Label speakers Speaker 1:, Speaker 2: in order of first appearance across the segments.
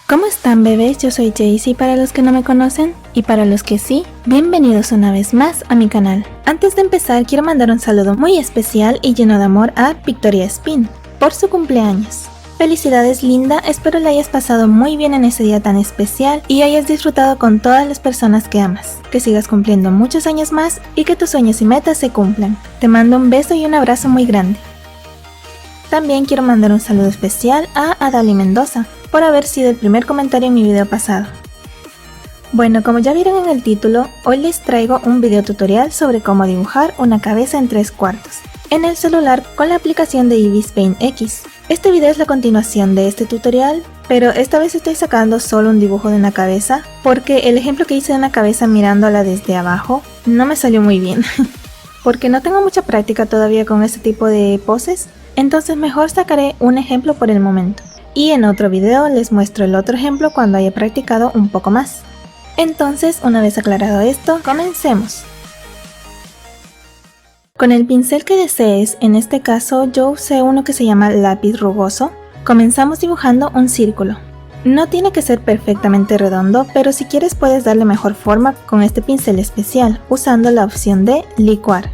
Speaker 1: ¿Cómo están, bebés? Yo soy Jaycee para los que no me conocen, y para los que sí, bienvenidos una vez más a mi canal. Antes de empezar, quiero mandar un saludo muy especial y lleno de amor a Victoria Spin por su cumpleaños. Felicidades, linda, espero la hayas pasado muy bien en ese día tan especial y hayas disfrutado con todas las personas que amas. Que sigas cumpliendo muchos años más y que tus sueños y metas se cumplan. Te mando un beso y un abrazo muy grande. También quiero mandar un saludo especial a Adali Mendoza por haber sido el primer comentario en mi video pasado. Bueno, como ya vieron en el título, hoy les traigo un video tutorial sobre cómo dibujar una cabeza en 3/4 en el celular con la aplicación de Eevee Paint X. Este video es la continuación de este tutorial, pero esta vez estoy sacando solo un dibujo de una cabeza porque el ejemplo que hice de una cabeza mirándola desde abajo no me salió muy bien porque no tengo mucha práctica todavía con este tipo de poses, entonces mejor sacaré un ejemplo por el momento. Y en otro video les muestro el otro ejemplo cuando haya practicado un poco más. Entonces, una vez aclarado esto, comencemos. Con el pincel que desees, en este caso yo usé uno que se llama lápiz rugoso, comenzamos dibujando un círculo. No tiene que ser perfectamente redondo, pero si quieres puedes darle mejor forma con este pincel especial, usando la opción de licuar.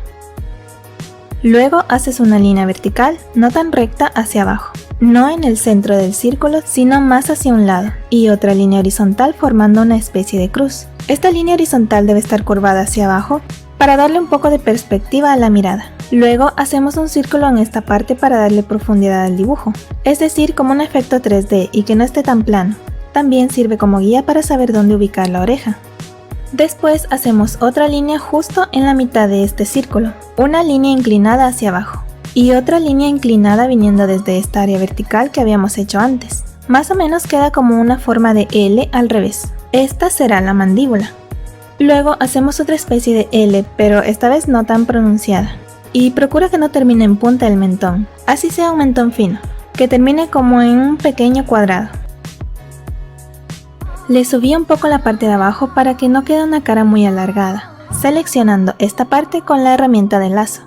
Speaker 1: Luego haces una línea vertical, no tan recta hacia abajo, no en el centro del círculo, sino más hacia un lado, y otra línea horizontal formando una especie de cruz. Esta línea horizontal debe estar curvada hacia abajo para darle un poco de perspectiva a la mirada. Luego hacemos un círculo en esta parte para darle profundidad al dibujo, es decir, como un efecto 3D y que no esté tan plano. También sirve como guía para saber dónde ubicar la oreja. Después hacemos otra línea justo en la mitad de este círculo, una línea inclinada hacia abajo y otra línea inclinada viniendo desde esta área vertical que habíamos hecho antes. Más o menos queda como una forma de L al revés. Esta será la mandíbula. Luego hacemos otra especie de L, pero esta vez no tan pronunciada. Y procura que no termine en punta del mentón, así sea un mentón fino, que termine como en un pequeño cuadrado. Le subí un poco la parte de abajo para que no quede una cara muy alargada, seleccionando esta parte con la herramienta de lazo.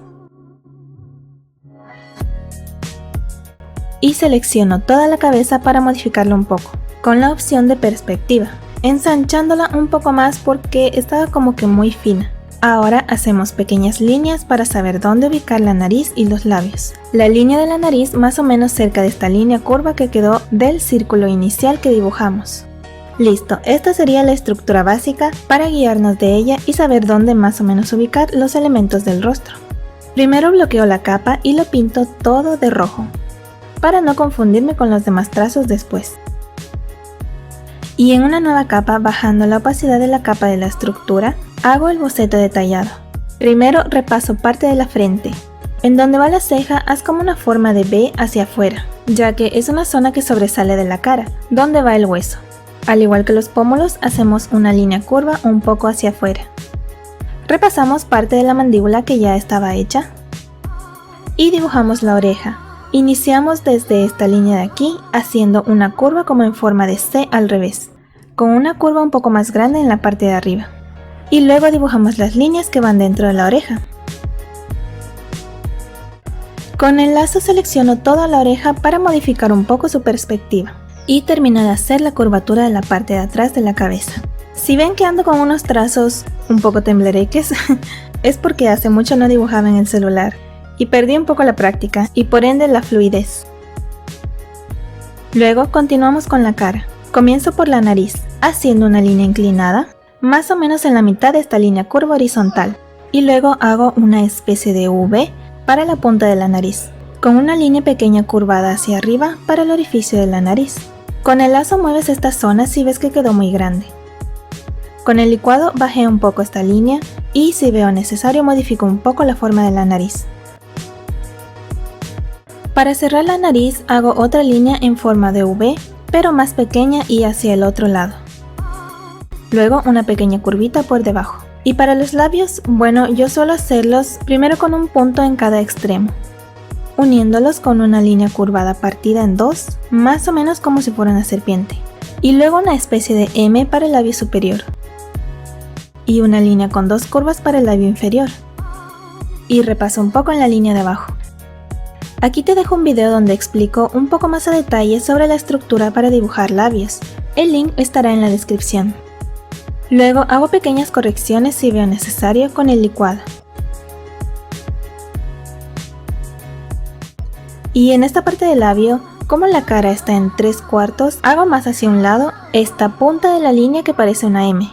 Speaker 1: Y selecciono toda la cabeza para modificarla un poco, con la opción de perspectiva, ensanchándola un poco más porque estaba como que muy fina. Ahora hacemos pequeñas líneas para saber dónde ubicar la nariz y los labios. La línea de la nariz más o menos cerca de esta línea curva que quedó del círculo inicial que dibujamos. Listo, esta sería la estructura básica para guiarnos de ella y saber dónde más o menos ubicar los elementos del rostro. Primero bloqueo la capa y lo pinto todo de rojo, para no confundirme con los demás trazos después. Y en una nueva capa, bajando la opacidad de la capa de la estructura, hago el boceto detallado. Primero repaso parte de la frente. En donde va la ceja, haz como una forma de V hacia afuera, ya que es una zona que sobresale de la cara, donde va el hueso. Al igual que los pómulos, hacemos una línea curva un poco hacia afuera. Repasamos parte de la mandíbula que ya estaba hecha y dibujamos la oreja. Iniciamos desde esta línea de aquí, haciendo una curva como en forma de C al revés, con una curva un poco más grande en la parte de arriba. Y luego dibujamos las líneas que van dentro de la oreja. Con el lazo selecciono toda la oreja para modificar un poco su perspectiva. Y termino de hacer la curvatura de la parte de atrás de la cabeza. Si ven que ando con unos trazos un poco temblereques, es porque hace mucho no dibujaba en el celular y perdí un poco la práctica y por ende la fluidez. Luego continuamos con la cara. Comienzo por la nariz, haciendo una línea inclinada, más o menos en la mitad de esta línea curva horizontal, y luego hago una especie de V para la punta de la nariz, con una línea pequeña curvada hacia arriba para el orificio de la nariz. Con el lazo mueves esta zona si ves que quedó muy grande. Con el licuado bajé un poco esta línea y si veo necesario modifico un poco la forma de la nariz. Para cerrar la nariz hago otra línea en forma de V, pero más pequeña y hacia el otro lado. Luego una pequeña curvita por debajo. Y para los labios, bueno, yo suelo hacerlos primero con un punto en cada extremo, uniéndolos con una línea curvada partida en dos, más o menos como si fuera una serpiente, y luego una especie de M para el labio superior, y una línea con dos curvas para el labio inferior, y repaso un poco en la línea de abajo. Aquí te dejo un video donde explico un poco más a detalle sobre la estructura para dibujar labios, El link estará en la descripción. Luego hago pequeñas correcciones si veo necesario con el licuado. Y en esta parte del labio, como la cara está en 3/4, hago más hacia un lado esta punta de la línea que parece una M.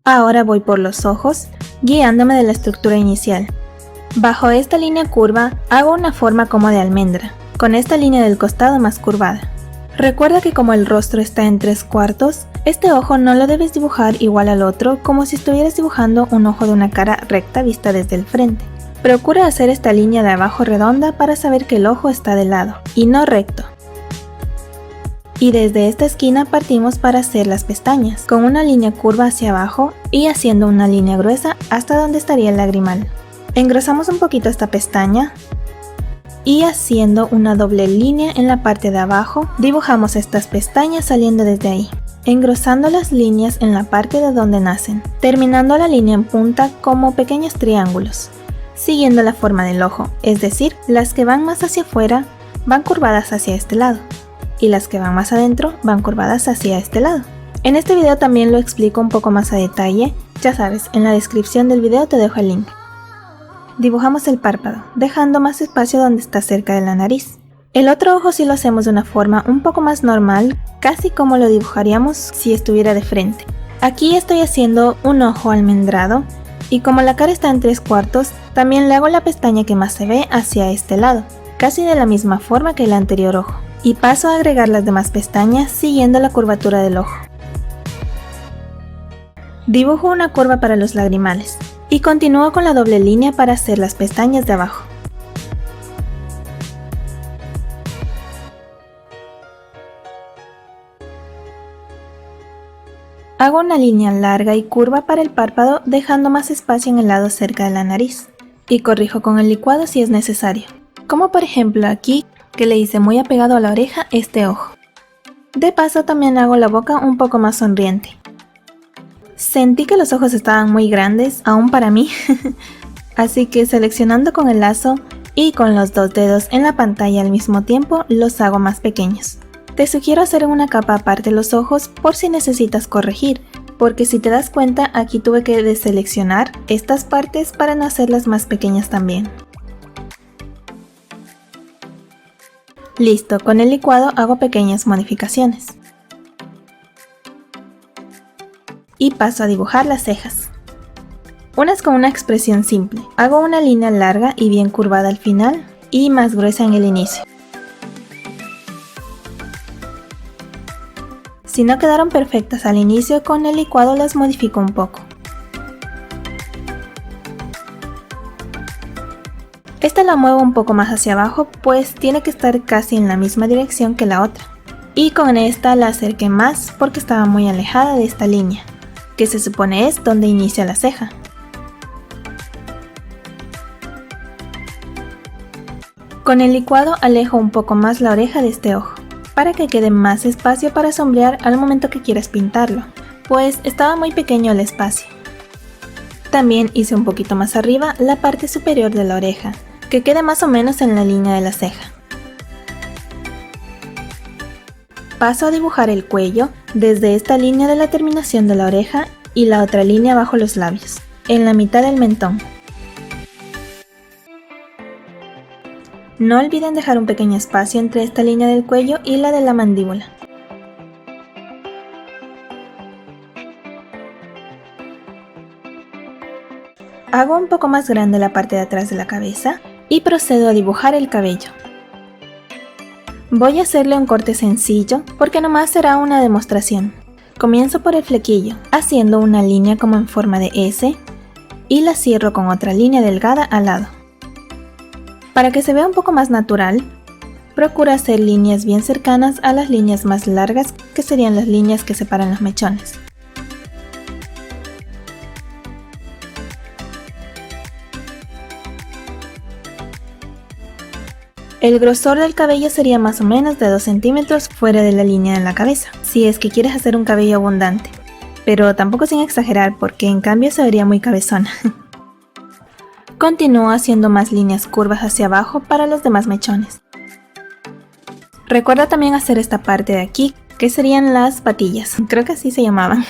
Speaker 1: Ahora voy por los ojos, guiándome de la estructura inicial. Bajo esta línea curva, hago una forma como de almendra, con esta línea del costado más curvada. Recuerda que como el rostro está en 3/4, este ojo no lo debes dibujar igual al otro como si estuvieras dibujando un ojo de una cara recta vista desde el frente. Procura hacer esta línea de abajo redonda para saber que el ojo está de lado y no recto. Y desde esta esquina partimos para hacer las pestañas, con una línea curva hacia abajo y haciendo una línea gruesa hasta donde estaría el lagrimal. Engrosamos un poquito esta pestaña y haciendo una doble línea en la parte de abajo, dibujamos estas pestañas saliendo desde ahí, engrosando las líneas en la parte de donde nacen, terminando la línea en punta como pequeños triángulos, siguiendo la forma del ojo, es decir, las que van más hacia afuera van curvadas hacia este lado y las que van más adentro van curvadas hacia este lado. En este video también lo explico un poco más a detalle, ya sabes, en la descripción del video te dejo el link. Dibujamos el párpado, dejando más espacio donde está cerca de la nariz. El otro ojo sí lo hacemos de una forma un poco más normal, casi como lo dibujaríamos si estuviera de frente. Aquí estoy haciendo un ojo almendrado y como la cara está en 3/4, también le hago la pestaña que más se ve hacia este lado, casi de la misma forma que el anterior ojo. Y paso a agregar las demás pestañas siguiendo la curvatura del ojo. Dibujo una curva para los lagrimales y continúo con la doble línea para hacer las pestañas de abajo. Hago una línea larga y curva para el párpado dejando más espacio en el lado cerca de la nariz y corrijo con el licuado si es necesario, como por ejemplo aquí que le hice muy apegado a la oreja este ojo. De paso también hago la boca un poco más sonriente. Sentí que los ojos estaban muy grandes, aún para mí, así que seleccionando con el lazo y con los dos dedos en la pantalla al mismo tiempo los hago más pequeños. Te sugiero hacer una capa aparte los ojos por si necesitas corregir, porque si te das cuenta aquí tuve que deseleccionar estas partes para no hacerlas más pequeñas también. Listo, con el licuado hago pequeñas modificaciones. Y paso a dibujar las cejas. Unas con una expresión simple. Hago una línea larga y bien curvada al final y más gruesa en el inicio. Si no quedaron perfectas al inicio, con el licuado las modifico un poco. Esta la muevo un poco más hacia abajo, pues tiene que estar casi en la misma dirección que la otra. Y con esta la acerqué más porque estaba muy alejada de esta línea, que se supone es donde inicia la ceja. Con el licuado alejo un poco más la oreja de este ojo, para que quede más espacio para sombrear al momento que quieras pintarlo, pues estaba muy pequeño el espacio. También hice un poquito más arriba la parte superior de la oreja, que quede más o menos en la línea de la ceja. Paso a dibujar el cuello desde esta línea de la terminación de la oreja y la otra línea bajo los labios, en la mitad del mentón. No olviden dejar un pequeño espacio entre esta línea del cuello y la de la mandíbula. Hago un poco más grande la parte de atrás de la cabeza y procedo a dibujar el cabello. Voy a hacerle un corte sencillo porque nomás será una demostración. Comienzo por el flequillo, haciendo una línea como en forma de S y la cierro con otra línea delgada al lado. Para que se vea un poco más natural, procura hacer líneas bien cercanas a las líneas más largas, que serían las líneas que separan los mechones. El grosor del cabello sería más o menos de 2 centímetros fuera de la línea de la cabeza, si es que quieres hacer un cabello abundante, pero tampoco sin exagerar porque en cambio se vería muy cabezona. Continúo haciendo más líneas curvas hacia abajo para los demás mechones. Recuerda también hacer esta parte de aquí, que serían las patillas, creo que así se llamaban.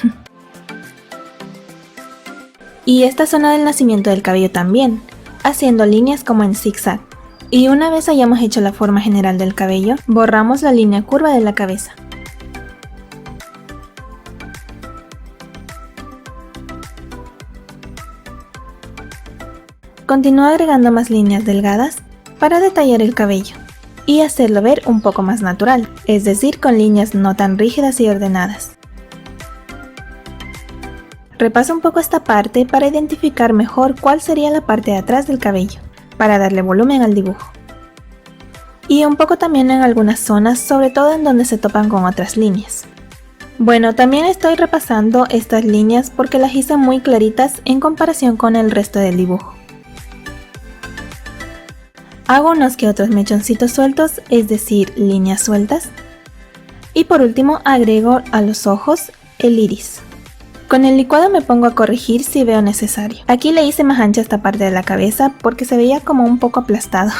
Speaker 1: Y esta zona del nacimiento del cabello también, haciendo líneas como en zigzag. Y una vez hayamos hecho la forma general del cabello, borramos la línea curva de la cabeza. Continúa agregando más líneas delgadas para detallar el cabello y hacerlo ver un poco más natural, es decir, con líneas no tan rígidas y ordenadas. Repasa un poco esta parte para identificar mejor cuál sería la parte de atrás del cabello, para darle volumen al dibujo. Y un poco también en algunas zonas, sobre todo en donde se topan con otras líneas. Bueno, también estoy repasando estas líneas porque las hice muy claritas en comparación con el resto del dibujo. Hago unos que otros mechoncitos sueltos, es decir, líneas sueltas. Y por último agrego a los ojos el iris. Con el licuado me pongo a corregir si veo necesario. Aquí le hice más ancha esta parte de la cabeza porque se veía como un poco aplastado.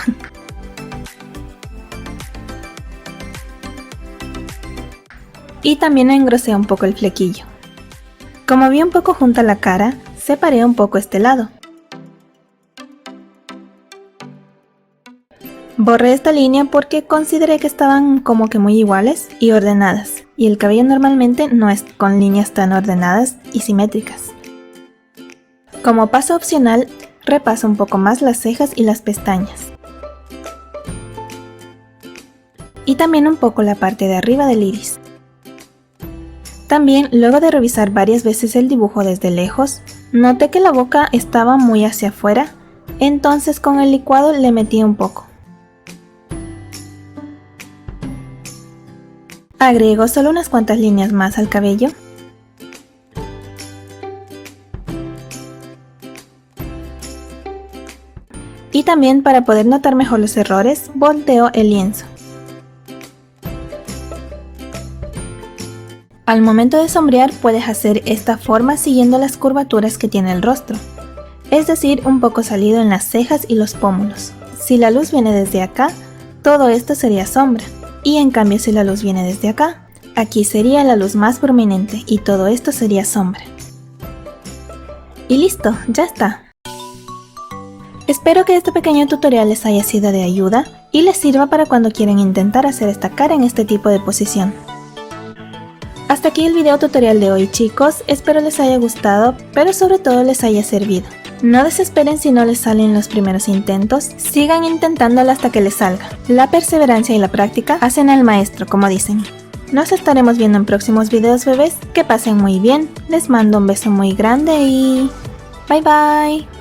Speaker 1: Y también engrosé un poco el flequillo. Como vi un poco junta la cara, separé un poco este lado. Borré esta línea porque consideré que estaban como que muy iguales y ordenadas, y el cabello normalmente no es con líneas tan ordenadas y simétricas. Como paso opcional, repaso un poco más las cejas y las pestañas. Y también un poco la parte de arriba del iris. También, luego de revisar varias veces el dibujo desde lejos, noté que la boca estaba muy hacia afuera, entonces con el licuado le metí un poco. Agrego solo unas cuantas líneas más al cabello. Y también, para poder notar mejor los errores, volteo el lienzo. Al momento de sombrear puedes hacer esta forma siguiendo las curvaturas que tiene el rostro, es decir, un poco salido en las cejas y los pómulos. Si la luz viene desde acá, todo esto sería sombra. Y en cambio si la luz viene desde acá, aquí sería la luz más prominente y todo esto sería sombra. Y listo, ya está. Espero que este pequeño tutorial les haya sido de ayuda y les sirva para cuando quieran intentar hacer esta cara en este tipo de posición. Hasta aquí el video tutorial de hoy, chicos, espero les haya gustado, pero sobre todo les haya servido. No desesperen si no les salen los primeros intentos, sigan intentándolo hasta que les salga. La perseverancia y la práctica hacen al maestro, como dicen. Nos estaremos viendo en próximos videos, bebés. Que pasen muy bien, les mando un beso muy grande y... bye bye.